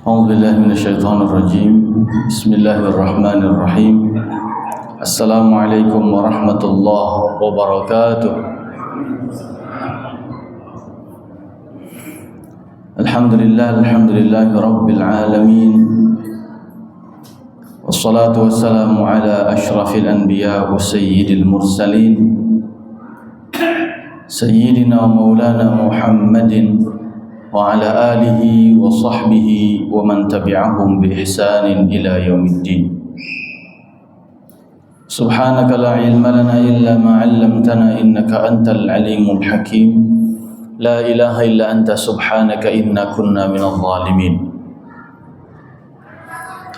أعوذ بالله من الشيطان الرجيم بسم الله الرحمن الرحيم السلام عليكم ورحمة الله وبركاته الحمد لله رب العالمين والصلاة والسلام على أشرف الأنبياء وسيد المرسلين سيدنا ومولانا محمد وعلى آله وصحبه ومن تبعهم بإحسان إلى يوم الدين سبحانك لا علم لنا إلا ما علمتنا إنك أنت العليم الحكيم لا إله إلا أنت سبحانك إنا كنا من الظالمين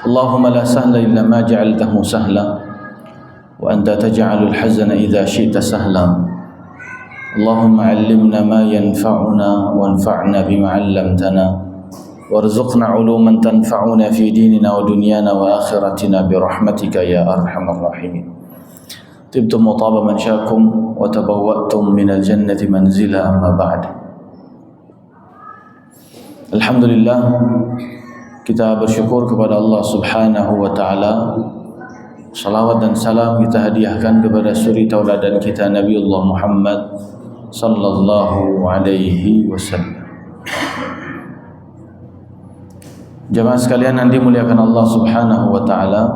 اللهم لا سهل إلا ما جعلته سهلا وأنت تجعل الحزن إذا شئت سهلا اللهم علمنا ما ينفعنا وانفعنا بما علمتنا وارزقنا علوما تنفعنا في ديننا ودنيانا وآخرتنا برحمتك يا أرحم الراحمين طبتم وطاب منشاكم وتبوأتم من الجنة منزلا أما بعد. Alhamdulillah, kita bersyukur kepada Allah Subhanahu wa taala. Salawat dan salam kita hadiahkan kepada suri tauladan kita Nabiullah Muhammad sallallahu alaihi wasallam. Jemaah sekalian yang dimuliakan Allah Subhanahu wa taala,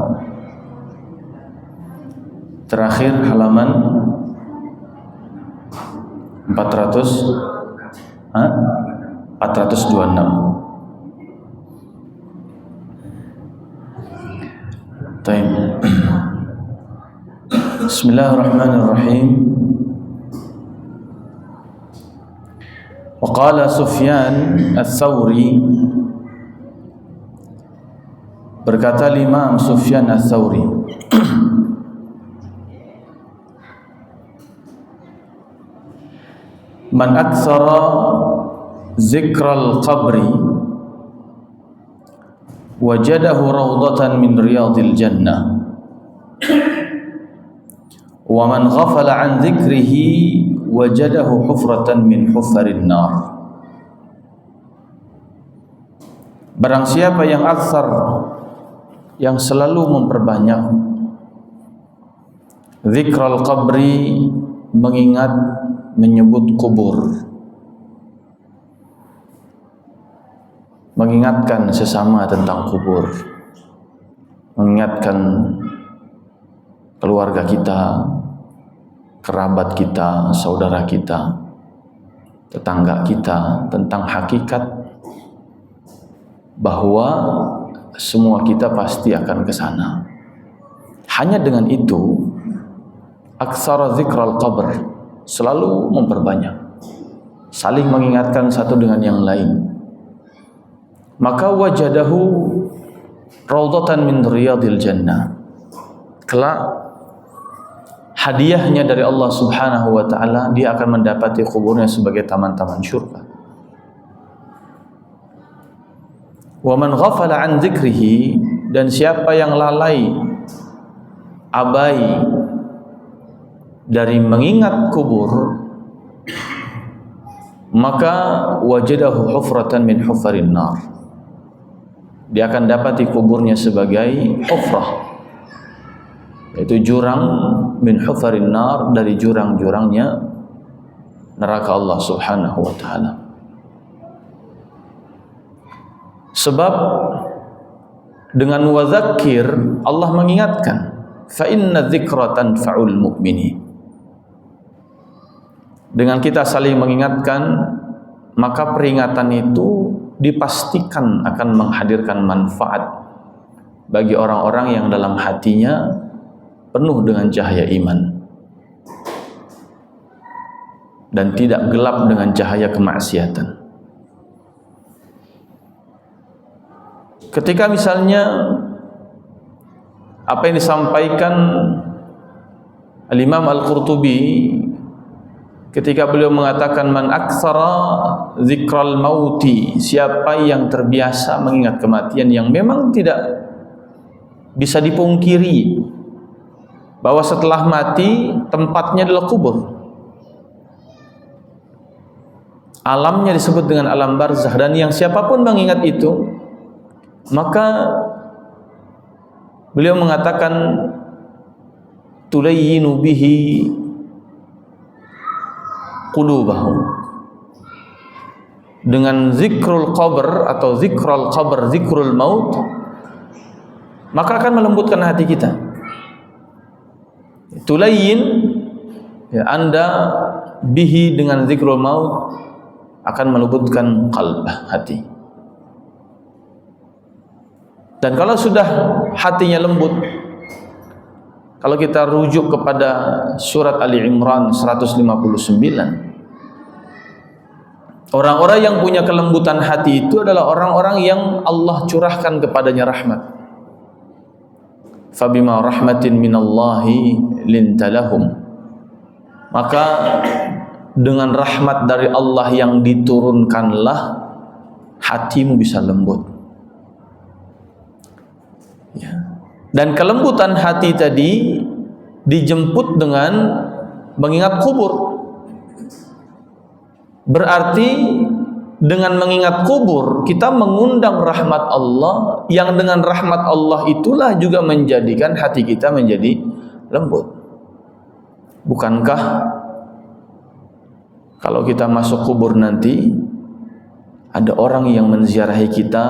terakhir halaman 426. Baik. Bismillahirrahmanirrahim. Waqala Sufyan Ats-Tsauri, berkata Imam Sufyan Ats-Tsauri, man aktsara zikral qabri wajadahu rawdatan min riyadil jannah wa man ghafala an dzikrihi wajadahu hufratan min hufarin nar. Barang siapa yang aktsar, yang selalu memperbanyak zikral qabri, mengingat, menyebut kubur, mengingatkan sesama tentang kubur, mengingatkan keluarga kita, kerabat kita, saudara kita, tetangga kita, tentang hakikat bahwa semua kita pasti akan ke sana. Hanya dengan itu, aktsara zikral qabr, selalu memperbanyak, saling mengingatkan satu dengan yang lain, maka wajadahu raudhatan min riyadil jannah, kelak hadiahnya dari Allah Subhanahu wa taala, dia akan mendapati kuburnya sebagai taman-taman syurga. Wa man ghafala an dzikrihi, dan siapa yang lalai, abai dari mengingat kubur, maka wajadahu hufratan min hufarin nar, dia akan dapati kuburnya sebagai hufrah, yaitu jurang, min hufarin nar, dari jurang-jurangnya neraka Allah Subhanahu wa taala. Sebab dengan wadzakir, Allah mengingatkan, fa inna dzikra tanfa'ul mu'minin. Dengan kita saling mengingatkan, maka peringatan itu dipastikan akan menghadirkan manfaat bagi orang-orang yang dalam hatinya penuh dengan cahaya iman dan tidak gelap dengan cahaya kemaksiatan. Ketika misalnya apa yang disampaikan Al-Imam Al-Qurtubi ketika beliau mengatakan man aktsara zikral mauti, siapa yang terbiasa mengingat kematian, yang memang tidak bisa dipungkiri bahwa setelah mati tempatnya adalah kubur. Alamnya disebut dengan alam barzakh, dan yang siapapun mengingat itu, Maka beliau mengatakan tulayyinu bihi qulubahum, dengan zikrul qabr atau zikrul qabr, zikrul maut, maka akan melembutkan hati kita. Tulayyin, ya, Anda bihi dengan zikrul maut akan melembutkan qalb, hati. Dan kalau sudah hatinya lembut, kalau kita rujuk kepada surat Ali Imran 159, orang-orang yang punya kelembutan hati itu adalah orang-orang yang Allah curahkan kepadanya rahmat. Fabima rahmatin minallahi lintalahum, maka dengan rahmat dari Allah yang diturunkanlah hatimu bisa lembut. Ya. Dan kelembutan hati tadi dijemput dengan mengingat kubur. Berarti dengan mengingat kubur kita mengundang rahmat Allah, yang dengan rahmat Allah itulah juga menjadikan hati kita menjadi lembut. Bukankah kalau kita masuk kubur nanti ada orang yang menziarahi kita,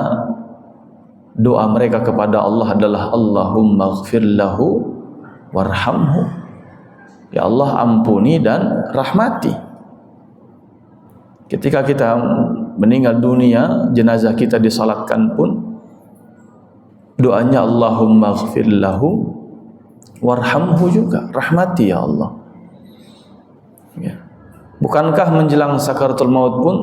doa mereka kepada Allah adalah Allahumma ighfir lahu warhamhu, ya Allah ampuni dan rahmati. Ketika kita meninggal dunia, jenazah kita disalatkan pun doanya Allahumma ighfir lahu warhamhu juga, rahmati ya Allah. Ya. Bukankah menjelang sakaratul maut pun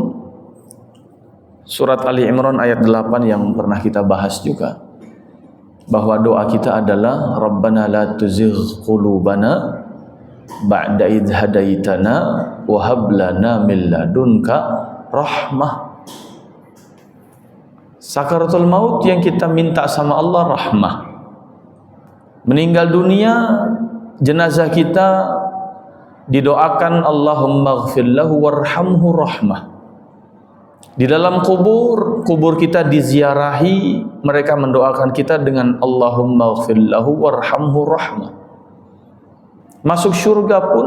surat Ali Imran ayat 8 yang pernah kita bahas juga, bahwa doa kita adalah Rabbana la tuzigh qulubana ba'da idh hadaitana wa hab lana min ladunka rahmah. Sakaratul maut yang kita minta sama Allah rahmah. Meninggal dunia, jenazah kita didoakan Allahumma ighfir lahu warhamhu rahmah. Di dalam kubur kita diziarahi, mereka mendoakan kita dengan Allahumma ighfir lahu warhamhu rahmah. Masuk surga pun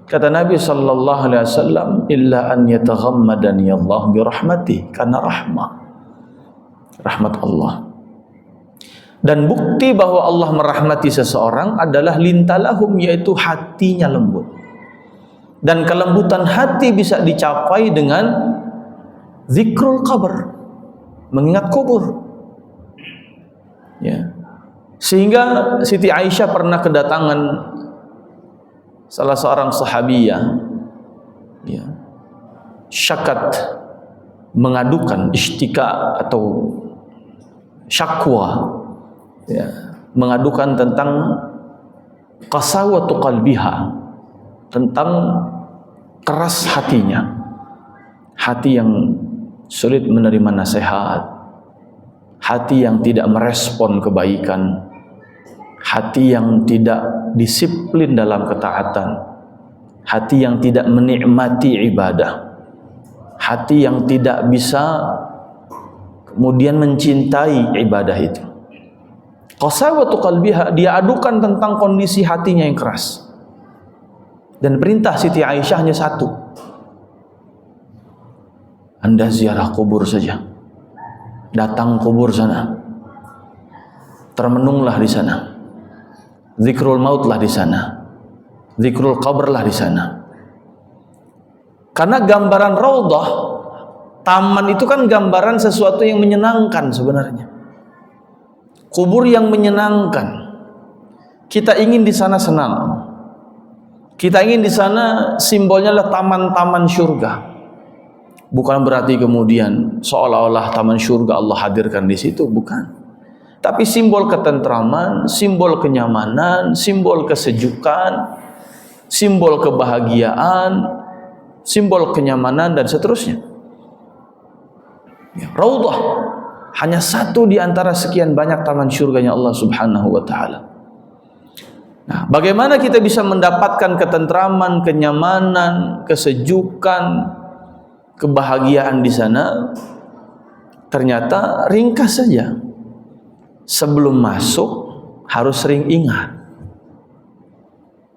kata Nabi sallallahu alaihi wasallam, illa an yataghammadani Allah bi rahmati, karena rahmat Allah. Dan bukti bahwa Allah merahmati seseorang adalah lintalahum, yaitu hatinya lembut. Dan kelembutan hati bisa dicapai dengan zikrul qabr, mengingat kubur. Ya. Sehingga Siti Aisyah pernah kedatangan salah seorang sahabiyah, ya, syakat, mengadukan, ishtika atau syakwa, ya, mengadukan tentang qasawatu qalbiha, tentang keras hatinya, hati yang sulit menerima nasihat, hati yang tidak merespon kebaikan, hati yang tidak disiplin dalam ketaatan, hati yang tidak menikmati ibadah, hati yang tidak bisa kemudian mencintai ibadah itu. Qasawatu qalbiha, dia adukan tentang kondisi hatinya yang keras. Dan perintah Siti Aisyah hanya satu, Anda ziarah kubur saja, datang kubur sana, termenunglah di sana, zikrul mautlah di sana, zikrul qabrlah di sana. Karena gambaran raudhah, taman itu kan gambaran sesuatu yang menyenangkan sebenarnya. Kubur yang menyenangkan. Kita ingin di sana senang. Kita ingin di sana simbolnya adalah taman-taman surga. Bukan berarti kemudian seolah-olah taman surga Allah hadirkan di situ, bukan. Tapi simbol ketentraman, simbol kenyamanan, simbol kesejukan, simbol kebahagiaan, simbol kenyamanan dan seterusnya. Ya, raudhah hanya satu di antara sekian banyak taman surganya Allah Subhanahu wa taala. Nah, bagaimana kita bisa mendapatkan ketentraman, kenyamanan, kesejukan, kebahagiaan di sana? ternyata ringkas saja. Sebelum masuk harus sering ingat.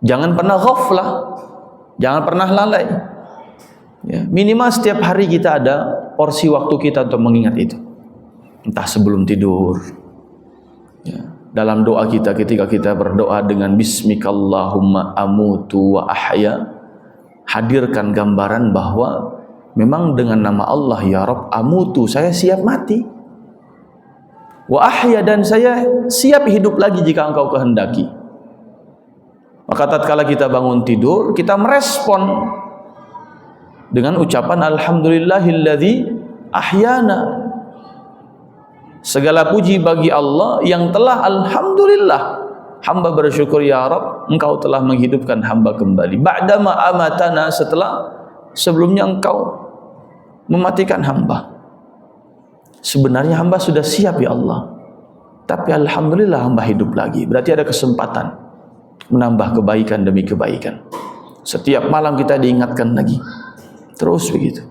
Jangan pernah ghaflah, jangan pernah lalai. Ya, minimal setiap hari kita ada porsi waktu kita untuk mengingat itu. Entah sebelum tidur, ya, dalam doa kita ketika kita berdoa dengan Bismikallahumma amutu wa ahya, hadirkan gambaran bahwa memang dengan nama Allah ya Rabb, amutu, saya siap mati, wa ahya, dan saya siap hidup lagi jika engkau kehendaki. Maka tatkala kita bangun tidur, kita merespon dengan ucapan alhamdulillahilladzi ahyana. Segala puji bagi Allah yang telah, alhamdulillah, hamba bersyukur ya Rabb, engkau telah menghidupkan hamba kembali. Ba'dama amatana, setelah sebelumnya engkau mematikan hamba. Sebenarnya hamba sudah siap ya Allah, tapi alhamdulillah hamba hidup lagi. Berarti ada kesempatan menambah kebaikan demi kebaikan. Setiap malam kita diingatkan lagi, terus begitu.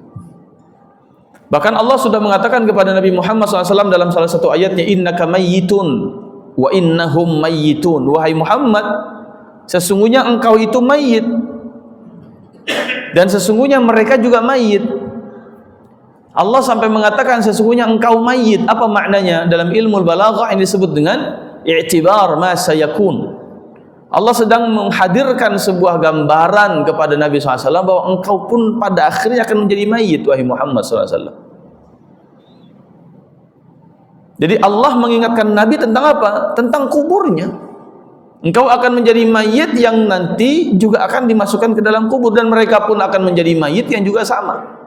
Bahkan Allah sudah mengatakan kepada Nabi Muhammad SAW dalam salah satu ayatnya, innaka mayyitun wa innahum mayyitun. Wahai Muhammad, sesungguhnya engkau itu mayit dan sesungguhnya mereka juga mayit. Allah sampai mengatakan sesungguhnya engkau mayit. Apa maknanya? Dalam ilmu balaghah ini disebut dengan i'tibar ma sayakun. Allah sedang menghadirkan sebuah gambaran kepada Nabi SAW bahwa engkau pun pada akhirnya akan menjadi mayit, wahai Muhammad SAW. Jadi Allah mengingatkan Nabi tentang apa? Tentang kuburnya. Engkau akan menjadi mayit yang nanti juga akan dimasukkan ke dalam kubur, dan mereka pun akan menjadi mayit yang juga sama.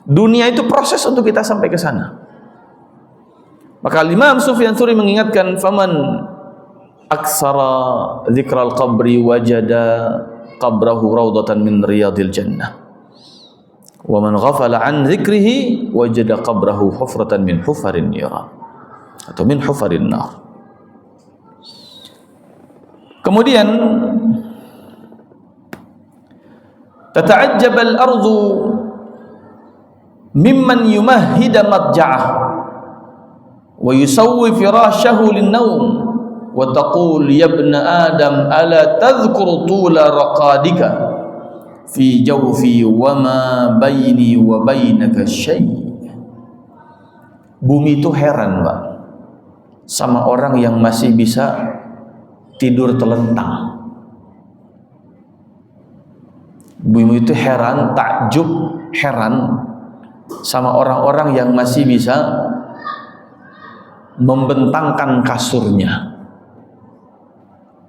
Dunia itu proses untuk kita sampai ke sana. Maka Imam Sufyan Tsuri mengingatkan, faman aksara dzikral qabri wajada qabrahu raudatan min riyadil jannah wa man ghafala an dzikrihi wajada qabrahu hufratan min hufarin niran atau min hufarin nar. Kemudian tata'ajjab al-ardu mimman yumahhida madja'ah wa yusawwi firashahu lin-nawm wa taqul ya ibna adam ala tadhkur tula raqadika fi jawfi wa ma baini wa bainaka syai'. Bumi itu heran, Pak, sama orang yang masih bisa tidur telentang. Bumi itu heran, takjub, heran sama orang-orang yang masih bisa membentangkan kasurnya.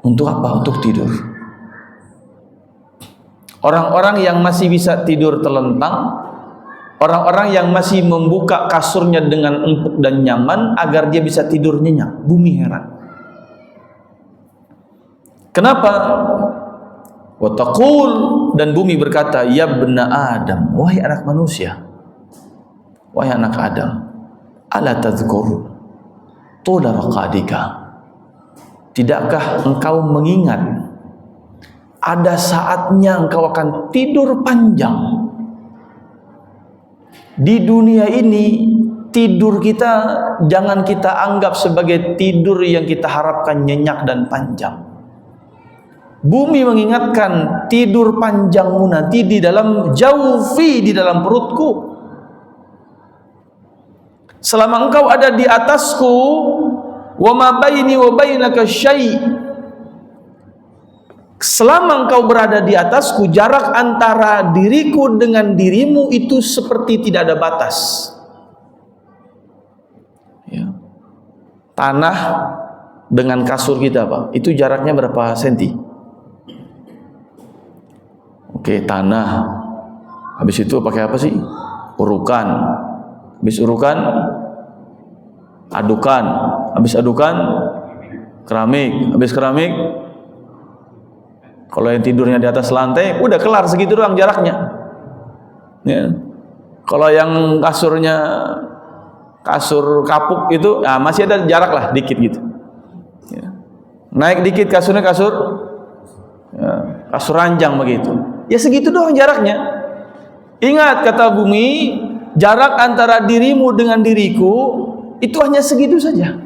Untuk apa? Untuk tidur. Orang-orang yang masih bisa tidur telentang, orang-orang yang masih membuka kasurnya dengan empuk dan nyaman agar dia bisa tidur nyenyak. Bumi heran. Kenapa? Wa taqul, dan bumi berkata, ya ibna Adam, wahai anak manusia, wahai anak Adam, ala tadhkur tula raqadika, tidakkah engkau mengingat ada saatnya engkau akan tidur panjang? Di dunia ini tidur kita jangan kita anggap sebagai tidur yang kita harapkan nyenyak dan panjang. Bumi mengingatkan tidur panjangmu nanti di dalam jaufi, di dalam perutku. Selama engkau ada di atasku, wa ma baini wa bainaka syai', selama engkau berada di atasku, jarak antara diriku dengan dirimu itu seperti tidak ada batas. Ya. Tanah dengan kasur kita, Pak, itu jaraknya berapa senti? Oke, tanah. Habis itu pakai apa sih? Urukan. Habis urukan, adukan. Habis adukan, keramik. Habis keramik, kalau yang tidurnya di atas lantai, udah kelar, segitu doang jaraknya. Ya. Kalau yang kasurnya kasur kapuk itu, nah masih ada jarak lah, dikit gitu. Ya. Naik dikit kasurnya kasur, ya, kasur ranjang begitu. Ya segitu doang jaraknya. Ingat kata bumi, jarak antara dirimu dengan diriku itu hanya segitu saja.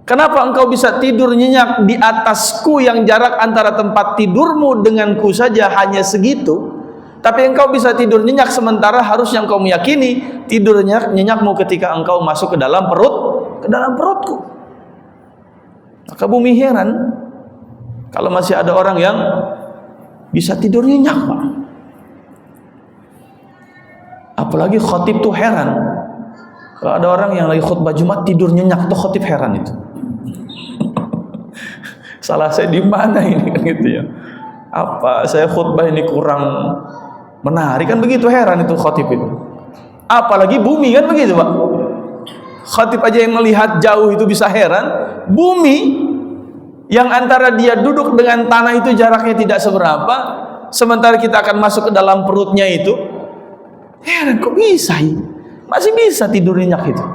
Kenapa engkau bisa tidur nyenyak di atasku yang jarak antara tempat tidurmu denganku saja hanya segitu, tapi engkau bisa tidur nyenyak, sementara harusnya engkau meyakini tidur nyenyakmu ketika engkau masuk ke dalam perutku. Maka bumi heran kalau masih ada orang yang bisa tidur nyenyak, Pak. Apalagi khotib tuh heran kalau ada orang yang lagi khutbah Jumat tidur nyenyak, tuh khotib heran itu. Salah saya di mana ini kan gitu ya? Apa saya khutbah ini kurang menarik kan begitu, heran itu khotib itu. Apalagi bumi kan begitu, Pak. Khotib aja yang melihat jauh itu bisa heran, bumi yang antara dia duduk dengan tanah itu jaraknya tidak seberapa, sementara kita akan masuk ke dalam perutnya itu, heran kok bisa ya? Masih bisa tidur nyenyak itu.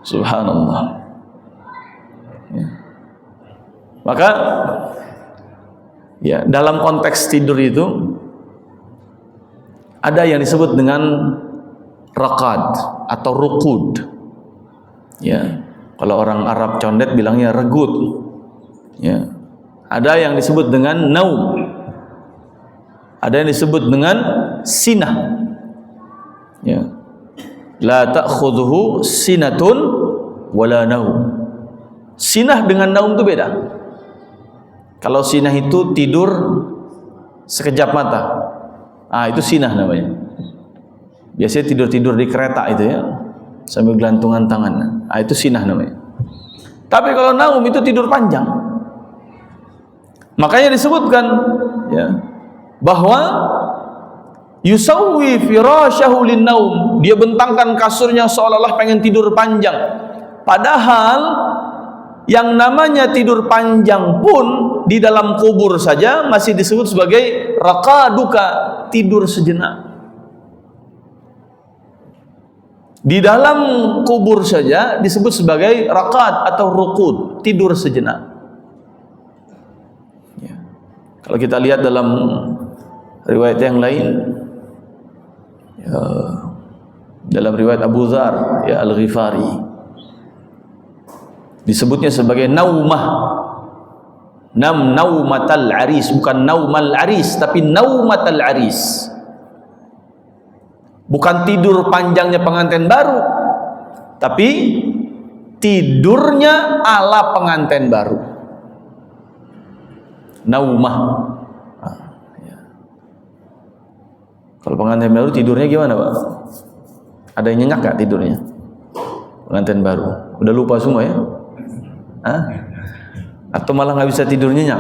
Subhanallah. Maka ya, dalam konteks tidur itu ada yang disebut dengan raqad atau ruqud. Ya, kalau orang Arab condet bilangnya regut. Ya. Ada yang disebut dengan naum. Ada yang disebut dengan sinah. Ya. La ta'khudhuhu sinatun wala naum. Sinah dengan naum itu beda. Kalau sinah itu tidur sekejap mata, itu sinah namanya. Biasanya tidur-tidur di kereta itu ya, sambil gelantungan tangan. Itu sinah namanya. Tapi kalau naum itu tidur panjang. Makanya disebutkan ya, bahwa yusawwi firasyahu lin-naum, dia bentangkan kasurnya seolah-olah pengen tidur panjang. Padahal yang namanya tidur panjang pun di dalam kubur saja masih disebut sebagai raqaduka, tidur sejenak. Di dalam kubur saja disebut sebagai raqad atau ruqud, tidur sejenak. Ya. Kalau kita lihat dalam riwayat yang lain, ya, dalam riwayat Abu Dzar ya Al-Ghifari, disebutnya sebagai naumah. Naumatal aris, bukan naumal aris, tapi naumatal aris. Bukan tidur panjangnya pengantin baru, tapi tidurnya ala pengantin baru. Naumah. Ya. Kalau pengantin baru tidurnya gimana, Pak? Ada yang nyenyak gak tidurnya? Pengantin baru udah lupa semua ya? Atau malah nggak bisa tidur nyenyak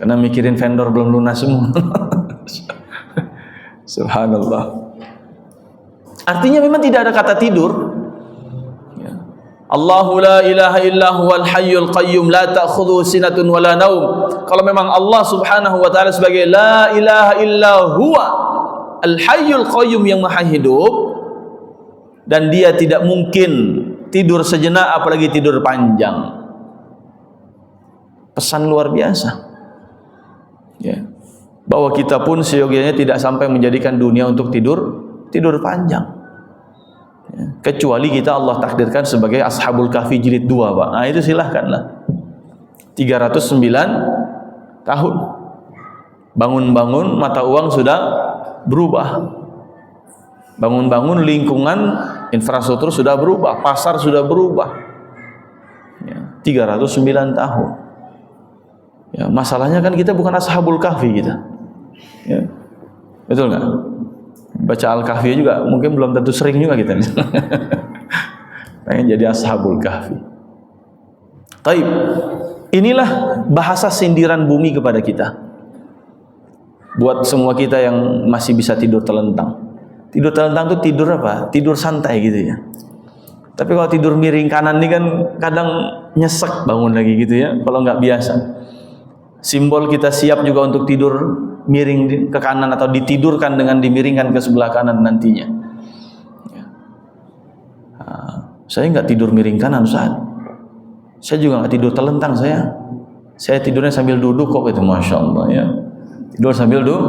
karena mikirin vendor belum lunas semua. Subhanallah. Artinya memang tidak ada kata tidur. Ya. Allahu la ilaha illa huwal hayyul qayyum la ta'khudhuhu sinatun wala naum. Kalau memang Allah Subhanahu wa taala sebagai la ilaha illa huwa al hayyul qayyum, yang maha hidup, dan dia tidak mungkin tidur sejenak apalagi tidur panjang. Pesan luar biasa ya, bahwa kita pun seyogianya tidak sampai menjadikan dunia untuk tidur panjang ya, kecuali kita Allah takdirkan sebagai Ashabul Kahfi jilid 2, Pak. Itu silahkanlah 309 tahun bangun-bangun mata uang sudah berubah, bangun-bangun lingkungan infrastruktur sudah berubah, pasar sudah berubah ya, 309 tahun. Ya, masalahnya kan kita bukan Ashabul Kahfi kita. Ya. Betul nggak? Baca Al-Kahfi juga mungkin belum tentu sering juga kita. Pengen jadi Ashabul Kahfi. Taib. Inilah bahasa sindiran bumi kepada kita. Buat semua kita yang masih bisa tidur telentang. Tidur telentang itu tidur apa? Tidur santai gitu ya. Tapi kalau tidur miring kanan ini kan kadang nyesek bangun lagi gitu ya, kalau nggak biasa. Simbol kita siap juga untuk tidur miring ke kanan atau ditidurkan dengan dimiringkan ke sebelah kanan nantinya. Saya nggak tidur miring kanan, Ustaz. Saya juga nggak tidur telentang saya tidurnya sambil duduk kok, itu Masya Allah ya. Tidur sambil duduk.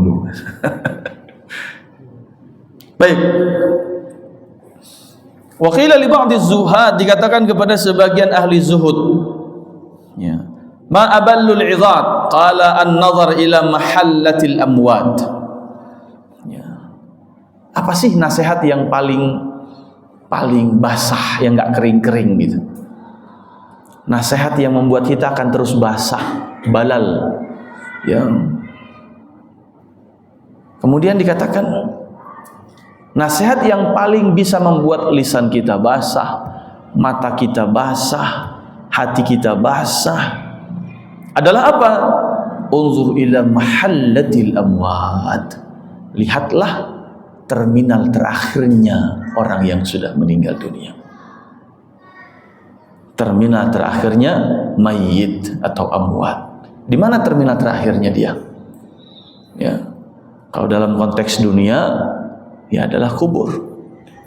dulu. Baik. Wa qila li ba'dhi zuhad, dikatakan kepada sebagian ahli zuhud, ya, ma aballul 'idhat, qala an-nazar ila mahallatil amwat. Ya. Apa sih nasihat yang paling basah, yang enggak kering-kering gitu? Nasihat yang membuat kita akan terus basah, balal. Ya. Kemudian dikatakan nasihat yang paling bisa membuat lisan kita basah, mata kita basah, hati kita basah adalah apa? Unzur ila mahallatil amwat. Lihatlah terminal terakhirnya orang yang sudah meninggal dunia. Terminal terakhirnya mayit atau amwat. Di mana terminal terakhirnya dia? Ya. Kalau dalam konteks dunia, ya adalah kubur.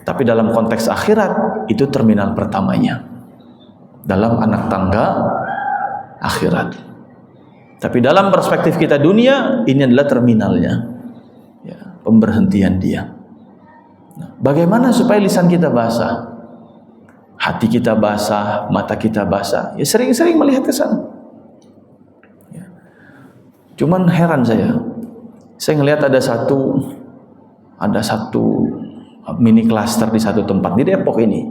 Tapi dalam konteks akhirat, itu terminal pertamanya. Dalam anak tangga akhirat. Tapi dalam perspektif kita dunia, ini adalah terminalnya. Ya, pemberhentian dia. Nah, bagaimana supaya lisan kita basah? Hati kita basah, mata kita basah. Ya sering-sering melihat ke sana. Ya. Cuman heran saya ngelihat ada satu mini klaster di satu tempat di Depok ini.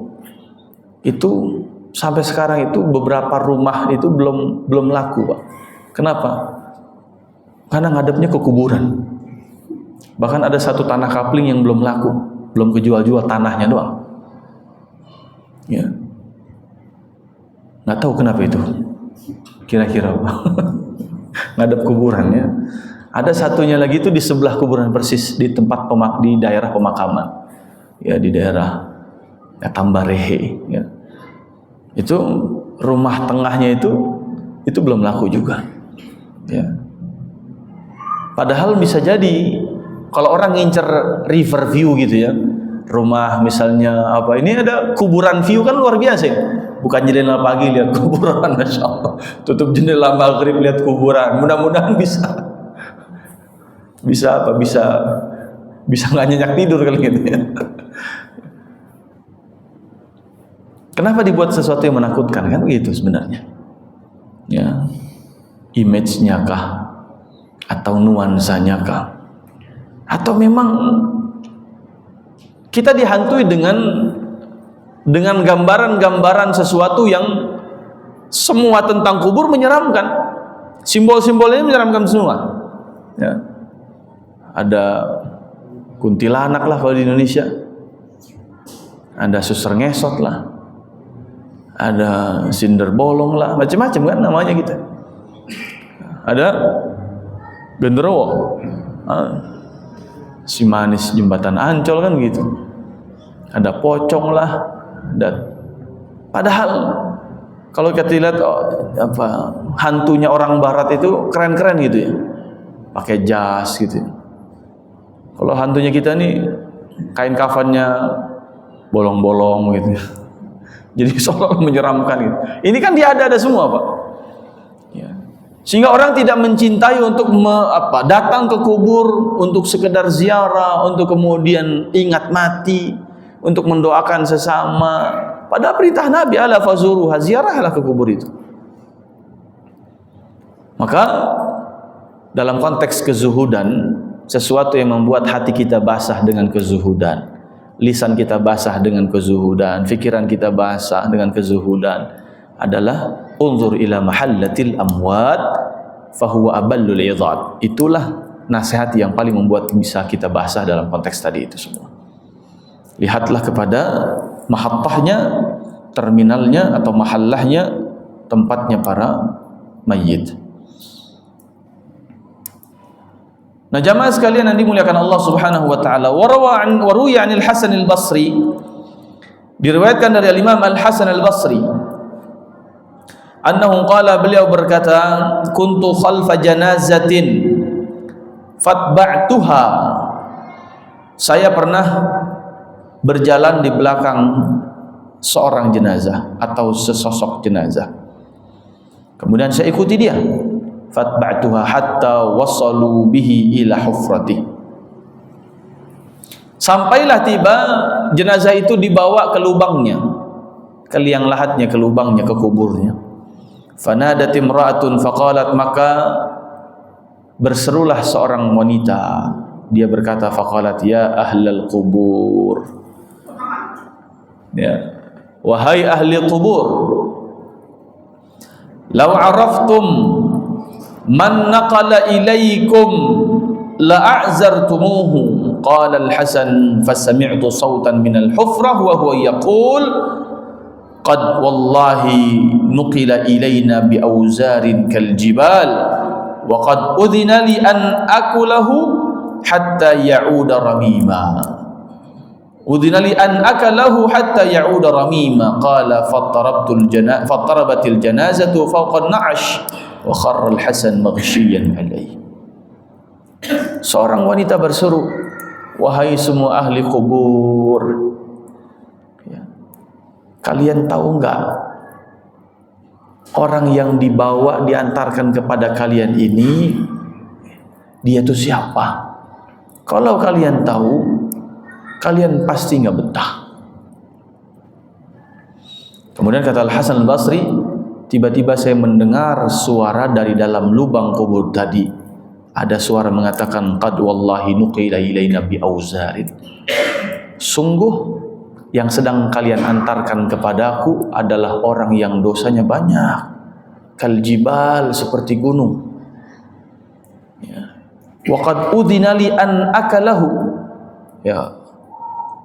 Itu sampai sekarang itu beberapa rumah itu belum laku, Pak. Kenapa? Karena ngadepnya ke kuburan. Bahkan ada satu tanah kapling yang belum laku, belum kejual-jual, tanahnya doang. Ya, nggak tahu kenapa itu. Kira-kira ngadep kuburan ya. Ada satunya lagi itu di sebelah kuburan persis di tempat di daerah pemakaman. Ya di daerah ya, Tambarehe. Ya. Itu rumah tengahnya itu belum laku juga. Ya. Padahal bisa jadi kalau orang ngincer river view gitu ya. Rumah misalnya apa ini ada kuburan view kan luar biasa ya. Bukan jendela pagi lihat kuburan, Masya Allah. Tutup jendela maghrib lihat kuburan. Mudah-mudahan bisa nggak nyenyak tidur kali gitu ya. Kenapa dibuat sesuatu yang menakutkan kan begitu sebenarnya? Ya, image-nya kah? Atau nuansanya kah? Atau memang kita dihantui dengan gambaran-gambaran sesuatu yang semua tentang kubur menyeramkan. Simbol-simbolnya menyeramkan semua. Ya. Ada kuntilanak lah kalau di Indonesia. Ada suster ngesot lah. Ada sinder bolong lah, macam-macam kan namanya kita. Ada genderuwo. Si manis jembatan Ancol kan gitu. Ada pocong lah, padahal kalau kita lihat hantunya orang barat itu keren-keren gitu ya. Pakai jas gitu. Kalau hantunya kita nih kain kafannya bolong-bolong gitu. Jadi seolah menyeramkan gitu. Ini kan dia ada semua, Pak. Ya. Sehingga orang tidak mencintai untuk datang ke kubur untuk sekedar ziarah, untuk kemudian ingat mati, untuk mendoakan sesama. Pada perintah Nabi ala fazuruha, ziarahlah ke kubur itu. Maka dalam konteks kezuhudan, sesuatu yang membuat hati kita basah dengan kezuhudan, lisan kita basah dengan kezuhudan, fikiran kita basah dengan kezuhudan adalah unzur ila mahallatil amwat fahuwa aballul idhat. Itulah nasihat yang paling membuat bisa kita basah dalam konteks tadi itu semua. Lihatlah kepada mahattahnya, terminalnya atau mahallahnya, tempatnya para mayit. Nah, jamaah sekalian yang dimuliakan Allah Subhanahu wa taala, waruya 'anil Hasan al-Basri, diriwayatkan dari Imam Al-Hasan al-Basri, annahu qala, beliau berkata, kuntu khalfa janazatin fatba'tuha. Saya pernah berjalan di belakang seorang jenazah atau sesosok jenazah. Kemudian saya ikuti dia. fatba'tuha hatta wasalu bihi ila hufrati. Sampailah tiba jenazah itu dibawa ke lubangnya, ke liang lahatnya, ke lubangnya, ke kuburnya. Fanadat imra'atun faqalat, maka berserulah seorang wanita, dia berkata, faqalat ya ahlal qubur, ya, wahai ahli kubur, law araftum man naqala ilaikum la'azartumuhu. Qala al-Hasan fasami'tu sautan min al-hufrah wa huwa yaqul qad wallahi nuqila ilaina bi awzarin kal jibal wa qad udhina li an akulahu hatta ya'uda ramima. Udhina li an akalahu hatta ya'uda ramima. Qala fattarabatil janazatu fawqa an-na'sh wa kharra al-Hasan maghshiyan alayhi. Seorang wanita berseru, wahai semua ahli kubur, ya, kalian tahu enggak orang yang dibawa diantarkan kepada kalian ini, dia itu siapa? Kalau kalian tahu, kalian pasti enggak betah. Kemudian kata Al-Hasan Al-Basri, tiba-tiba saya mendengar suara dari dalam lubang kubur tadi. Ada suara mengatakan, qad wallahi nuqila ilaina bi auzarin. Sungguh yang sedang kalian antarkan kepadaku adalah orang yang dosanya banyak, kal jibal, seperti gunung. Ya. Wa qad udhina li an akalahu. Ya.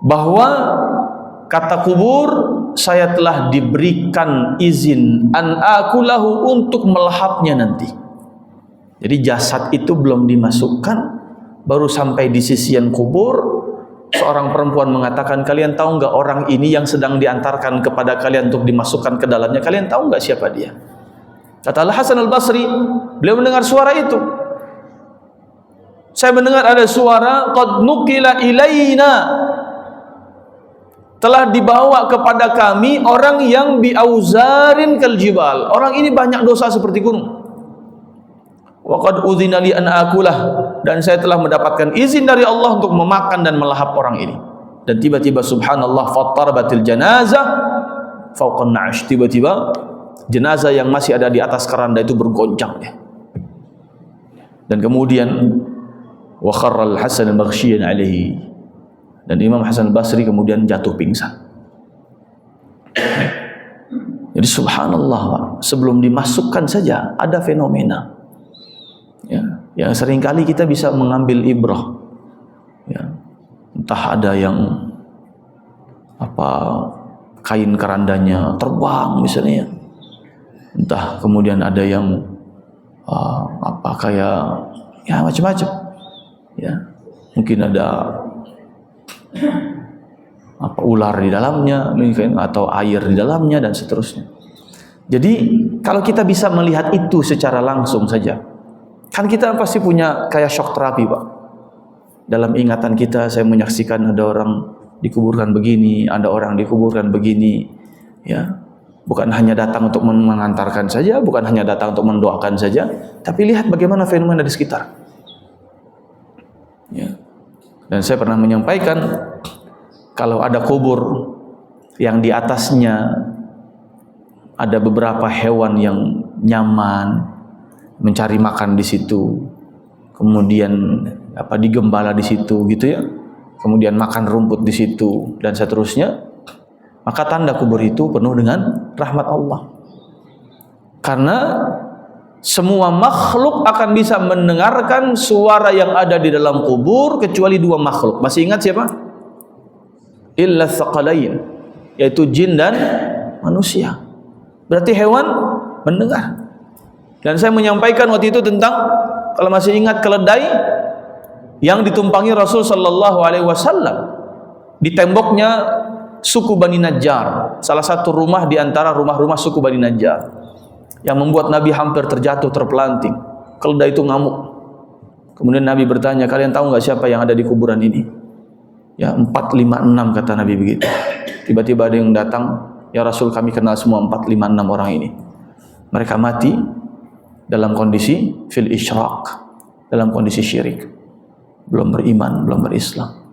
Bahwa kata kubur, saya telah diberikan izin an akulahu, untuk melahapnya nanti. Jadi jasad itu belum dimasukkan, baru sampai di sisian kubur, seorang perempuan mengatakan, kalian tahu nggak orang ini yang sedang diantarkan kepada kalian untuk dimasukkan ke dalamnya, kalian tahu nggak siapa dia? Kata Al-Hasan Al-Basri, beliau mendengar suara itu. Saya mendengar ada suara, qad nuqila ilaina, telah dibawa kepada kami orang yang biauzarin kal jibal. Orang ini banyak dosa seperti gunung. Wa qad udhina li an akulah, dan saya telah mendapatkan izin dari Allah untuk memakan dan melahap orang ini. Dan tiba-tiba subhanallah, fattarabatil janazah fawqa an-na'sh, tiba-tiba jenazah yang masih ada di atas keranda itu bergoncang ya. Dan kemudian wa kharra al-Hasan maghshiyan alaihi, dan Imam Hasan Basri kemudian jatuh pingsan. Jadi subhanallah, Pak, sebelum dimasukkan saja ada fenomena ya, yang seringkali kita bisa mengambil ibrah ya. Entah ada yang kain kerandanya terbang misalnya, entah kemudian ada yang kayak ya macam-macam ya, mungkin ada ular di dalamnya mungkin, atau air di dalamnya dan seterusnya. Jadi kalau kita bisa melihat itu secara langsung saja, kan kita pasti punya kayak shock terapi, Pak. Dalam ingatan kita, saya menyaksikan ada orang dikuburkan begini, ada orang dikuburkan begini, ya. Bukan hanya datang untuk mengantarkan saja, bukan hanya datang untuk mendoakan saja, tapi lihat bagaimana fenomena di sekitar. Ya. Dan saya pernah menyampaikan, kalau ada kubur yang di atasnya ada beberapa hewan yang nyaman mencari makan di situ, kemudian digembala di situ gitu ya, kemudian makan rumput di situ dan seterusnya, maka tanda kubur itu penuh dengan rahmat Allah. Karena semua makhluk akan bisa mendengarkan suara yang ada di dalam kubur kecuali dua makhluk. Masih ingat siapa? Illa tsaqalain, yaitu jin dan manusia. Berarti hewan mendengar. Dan saya menyampaikan waktu itu tentang, kalau masih ingat, keledai yang ditumpangi Rasul sallallahu alaihi wasallam di temboknya suku Bani Najjar, salah satu rumah di antara rumah-rumah suku Bani Najjar, yang membuat Nabi hampir terjatuh terpelanting. Keledai itu ngamuk. Kemudian Nabi bertanya, kalian tahu nggak siapa yang ada di kuburan ini? Ya, 4, 5, 6 kata Nabi begitu. Tiba-tiba ada yang datang, ya Rasul, kami kenal semua 4, 5, 6 orang ini. Mereka mati, dalam kondisi fil isyrak, dalam kondisi syirik, belum beriman, belum berislam.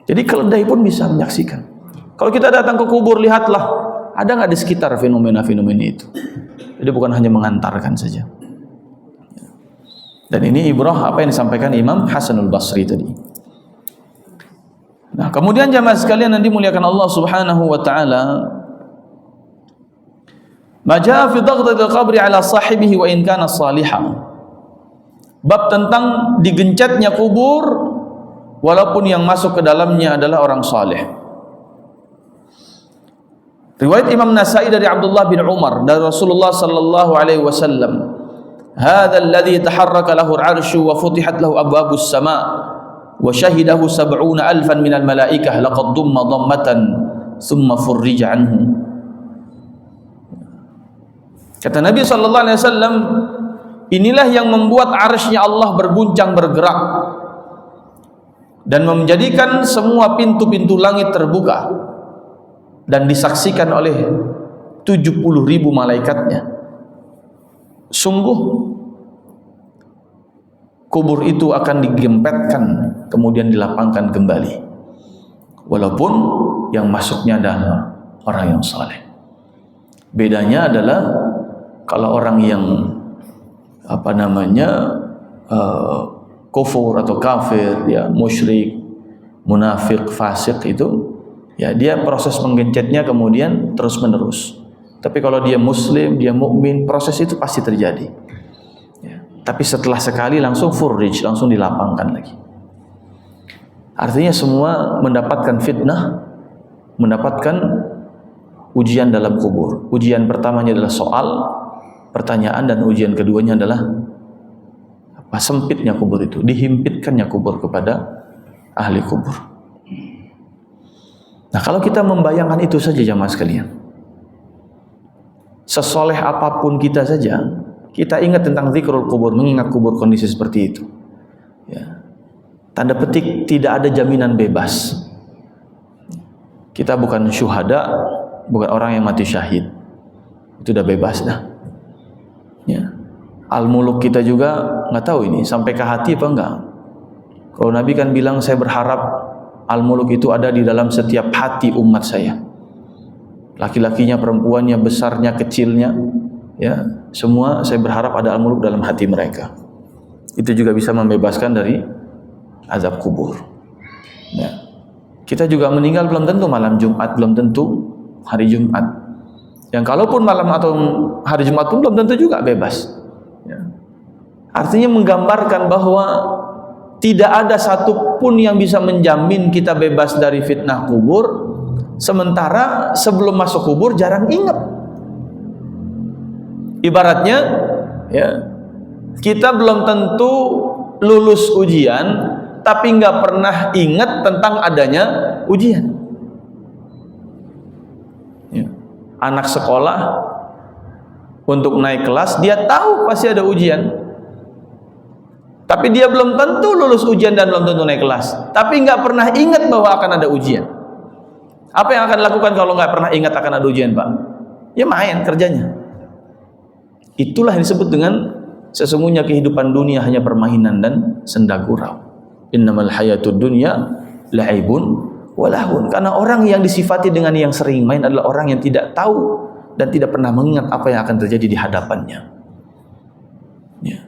Jadi keledai pun bisa menyaksikan. Kalau kita datang ke kubur, lihatlah ada nggak di sekitar fenomena-fenomena itu. Jadi bukan hanya mengantarkan saja. Dan ini ibrah apa yang disampaikan Imam Hasanul Basri tadi. Nah, kemudian jamaah sekalian yang dimuliakan Allah Subhanahu wa taala, ma jaa fi dhaghdatil qabri ala sahibihi wa in kana salihan. Bab tentang digencetnya kubur walaupun yang masuk ke dalamnya adalah orang saleh. Riwayat Imam Nasai dari Abdullah bin Umar dari Rasulullah sallallahu alaihi wasallam, "Hadzal ladzi taharraka lahu al-'arsyu wa futihat lahu abwabus sama' wa syahidahu 70,000 minal malaikah laqad dumma dhammatan thumma furrija anhu." Kata Nabi sallallahu alaihi wasallam, inilah yang membuat arsy-Nya Allah berguncang bergerak dan menjadikan semua pintu-pintu langit terbuka dan disaksikan oleh 70.000 malaikatnya. Sungguh kubur itu akan digempetkan kemudian dilapangkan kembali walaupun yang masuknya adalah orang yang saleh. Bedanya adalah kalau orang yang kufur atau kafir, ya musyrik, munafik, fasik, itu ya dia proses menggencetnya kemudian terus menerus. Tapi kalau dia muslim, dia mukmin, proses itu pasti terjadi. Tapi setelah sekali langsung furrij, langsung dilapangkan lagi. Artinya semua mendapatkan fitnah, mendapatkan ujian dalam kubur. Ujian pertamanya adalah soal, pertanyaan, dan ujian keduanya adalah sempitnya kubur itu, dihimpitkannya kubur kepada ahli kubur. Nah, kalau kita membayangkan itu saja jamaah sekalian, sesoleh apapun kita saja, kita ingat tentang zikrul kubur, mengingat kubur kondisi seperti itu, ya, tanda petik tidak ada jaminan bebas. Kita bukan syuhada, bukan orang yang mati syahid, itu udah bebas dah. Ya. Al-muluk kita juga nggak tahu ini sampai ke hati apa enggak. Kalau Nabi kan bilang, saya berharap al-muluk itu ada di dalam setiap hati umat saya. Laki-lakinya, perempuannya, besarnya, kecilnya, ya, semua saya berharap ada al-muluk dalam hati mereka. Itu juga bisa membebaskan dari azab kubur. Ya. Kita juga meninggal belum tentu malam Jumat, belum tentu hari Jumat. Yang kalaupun malam atau hari Jumat pun belum tentu juga bebas. Ya. Artinya menggambarkan bahwa tidak ada satupun yang bisa menjamin kita bebas dari fitnah kubur, sementara sebelum masuk kubur jarang ingat. Ibaratnya, ya, kita belum tentu lulus ujian, tapi nggak pernah ingat tentang adanya ujian. Ya. Anak sekolah untuk naik kelas, dia tahu pasti ada ujian, tapi dia belum tentu lulus ujian dan belum tentu naik kelas. Tapi nggak pernah ingat bahwa akan ada ujian. Apa yang akan dilakukan kalau nggak pernah ingat akan ada ujian, Pak? Ya main kerjanya. Itulah yang disebut dengan sesungguhnya kehidupan dunia hanya permainan dan senda gurau. Innamal hayatud dunya la'ibun wa lahun. Karena orang yang disifati dengan yang sering main adalah orang yang tidak tahu dan tidak pernah mengingat apa yang akan terjadi di hadapannya. Ya.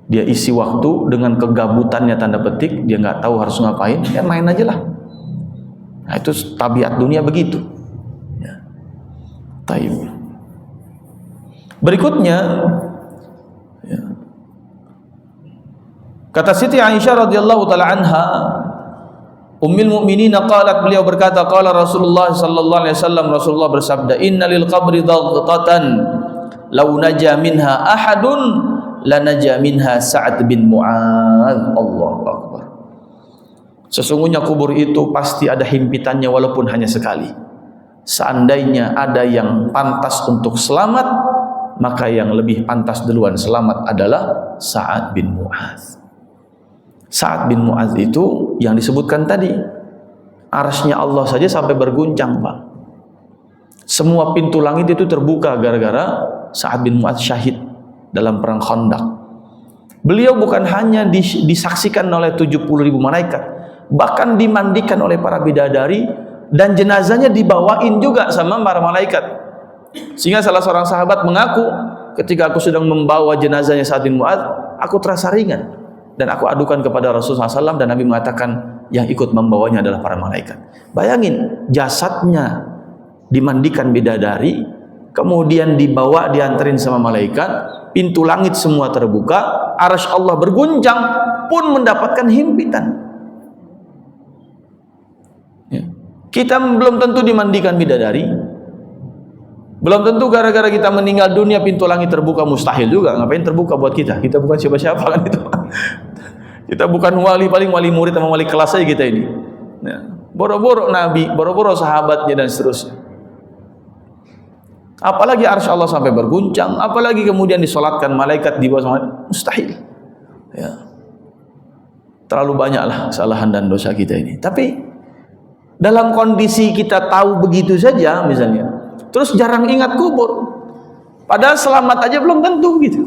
Dia isi waktu dengan kegabutannya tanda petik, dia nggak tahu harus ngapain, ya main aja lah. Nah, itu tabiat dunia begitu. Ya. Taib. Berikutnya, ya, kata Siti Aisyah radhiyallahu taala anha, Ummul Mukminin qalat, beliau berkata, qala Rasulullah sallallahu alaihi wasallam, Rasulullah bersabda, inna lil qabri dhaghtatan law naja minha ahadun lanaja minha Sa'ad bin Mu'adz. Allahu akbar. Sesungguhnya kubur itu pasti ada himpitannya walaupun hanya sekali. Seandainya ada yang pantas untuk selamat, maka yang lebih pantas duluan selamat adalah Sa'ad bin Mu'adz. Sa'ad bin Mu'adz itu yang disebutkan tadi, arsy-Nya Allah saja sampai berguncang, Pak. Semua pintu langit itu terbuka gara-gara Sa'ad bin Mu'adz syahid dalam perang Khandaq. Beliau bukan hanya disaksikan oleh 70.000 malaikat, bahkan dimandikan oleh para bidadari, dan jenazahnya dibawain juga sama para malaikat. Sehingga salah seorang sahabat mengaku, ketika aku sedang membawa jenazahnya Sa'ad bin Mu'adz, aku terasa ringan, dan aku adukan kepada Rasulullah SAW, dan Nabi mengatakan yang ikut membawanya adalah para malaikat. Bayangin, jasadnya dimandikan bidadari, kemudian dibawa, dianterin sama malaikat, pintu langit semua terbuka, arsy Allah berguncang, pun mendapatkan himpitan. Ya. Kita belum tentu dimandikan bidadari, belum tentu gara-gara kita meninggal dunia pintu langit terbuka, mustahil juga. Ngapain terbuka buat kita? Kita bukan siapa-siapa kan itu. Kita bukan wali, paling wali murid sama wali kelas saja kita ini. Ya. Boro-boro nabi, boro-boro sahabatnya dan seterusnya. Apalagi arsy Allah sampai berguncang, apalagi kemudian disolatkan malaikat di bawah, mustahil. Ya. Terlalu banyaklah kesalahan dan dosa kita ini. Tapi dalam kondisi kita tahu begitu saja misalnya, terus jarang ingat kubur, padahal selamat aja belum tentu gitu.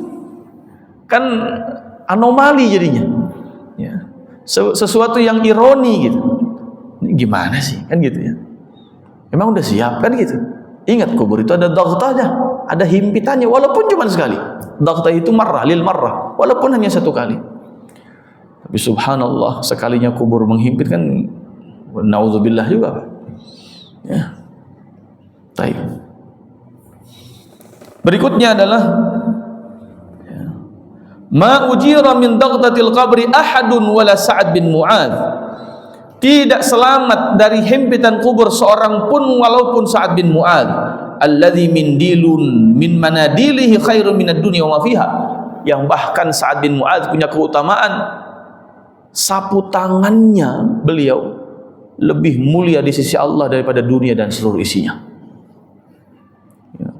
Kan anomali jadinya. Ya. Sesuatu yang ironi gitu. Ini gimana sih? Kan gitu ya. Emang udah siap kan gitu. Ingat, kubur itu ada daghtanya, ada himpitannya, walaupun cuma sekali. Daghtah itu marrah, lil marrah, walaupun hanya satu kali. Tapi subhanallah, sekalinya kubur menghimpit kan, naudzubillah juga Pak. Ya. Baik. Berikutnya adalah ma ujira min daghtatil qabri ahadun wala Sa'ad bin Mu'adz. Tidak selamat dari himpitan kubur seorang pun walaupun Sa'ad bin Mu'adz. Alladzi min dilun min manadilihi khairun minad dunya wa ma fiha. Yang bahkan Sa'ad bin Mu'adz punya keutamaan, sapu tangannya beliau lebih mulia di sisi Allah daripada dunia dan seluruh isinya. Ya.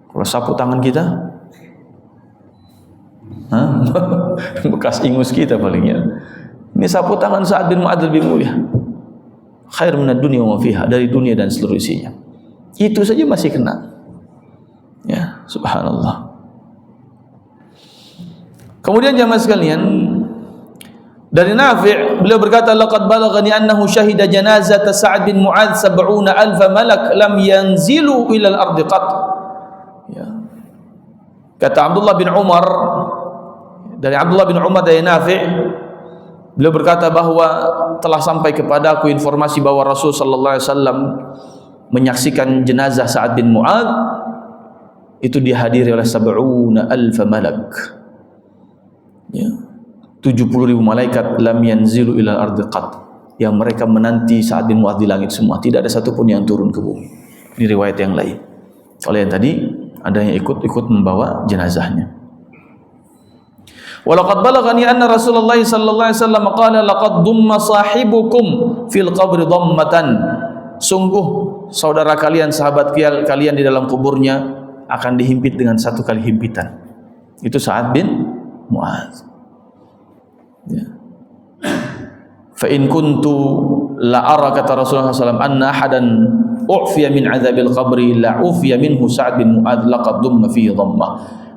Kalau sapu tangan kita, bekas ingus kita palingnya. Ini sapu tangan Sa'ad bin Mu'adz lebih mulia. Khair minad dunya wa fiha, dari dunia dan seluruh isinya. Itu saja masih kena. Ya, subhanallah. Kemudian jamaah sekalian, dari Nafi' beliau berkata, laqad balaghani annahu syahida janazata Sa'ad bin Mu'adz 70,000 malak lam yanzilu ila al-ardi qat. Ya. Kata Abdullah bin Umar, dari Abdullah bin Umar dari Nafi', beliau berkata bahwa telah sampai kepada aku informasi bahwa Rasul sallallahu alaihi wasallam menyaksikan jenazah Sa'ad bin Mu'adz itu dihadiri oleh 70,000 malak. Ya. 70.000 malaikat lam yanzilu ila al-ardi qat, yang mereka menanti Sa'ad bin Mu'adz di langit semua, tidak ada satupun yang turun ke bumi. Ini riwayat yang lain. Kalau yang tadi ada yang ikut membawa jenazahnya. Walaqad balaghani anna Rasulullah sallallahu alaihi wasallam qala laqad dumma sahibukum fil qabri dhammatan. Sungguh saudara kalian, sahabat kalian di dalam kuburnya akan dihimpit dengan satu kali himpitan. Itu Sa'ad bin Mu'adz. Ya. Fa in kuntu la ara, kata Rasulullah sallallahu alaihi wasallam, anna ahadan u'fiya min adzabil qabri la ufiya minhu Sa'ad bin Mu'adz laqad dumma fihi dhammah.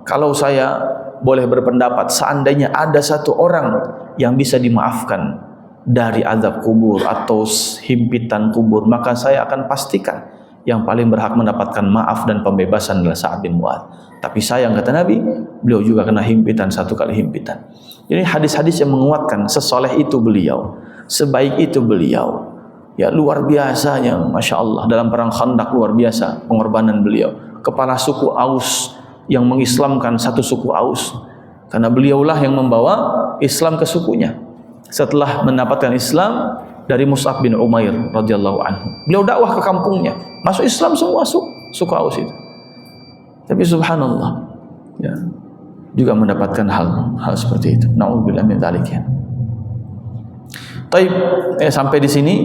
Kalau saya boleh berpendapat, seandainya ada satu orang yang bisa dimaafkan dari azab kubur atau himpitan kubur, maka saya akan pastikan yang paling berhak mendapatkan maaf dan pembebasan adalah Sa'ad bin Mu'adz. Tapi sayang, kata Nabi, beliau juga kena himpitan, satu kali himpitan. Jadi hadis-hadis yang menguatkan sesoleh itu beliau, sebaik itu beliau. Ya, luar biasanya, Masya Allah, dalam perang Khandaq luar biasa pengorbanan beliau. Kepala suku Aus yang mengislamkan satu suku Aus, karena beliaulah yang membawa Islam ke sukunya setelah mendapatkan Islam dari Mus'ab bin Umair radhiyallahu anhu. Beliau dakwah ke kampungnya, masuk Islam semua suku Aus itu. Tapi subhanallah, ya, juga mendapatkan hal seperti itu. Na'udzubillah min dzalik ya. Baik, sampai di sini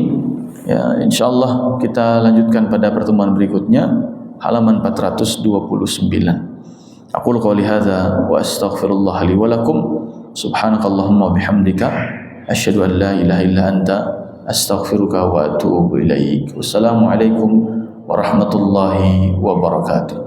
ya, insyaallah kita lanjutkan pada pertemuan berikutnya, halaman 429. Aqulu qawli hadza wa astaghfirullah li wa lakum. Subhanakallahumma wa bihamdika asyhadu an la ilaha illa anta astaghfiruka wa atubu ilaik. Wassalamu alaikum warahmatullahi wabarakatuh.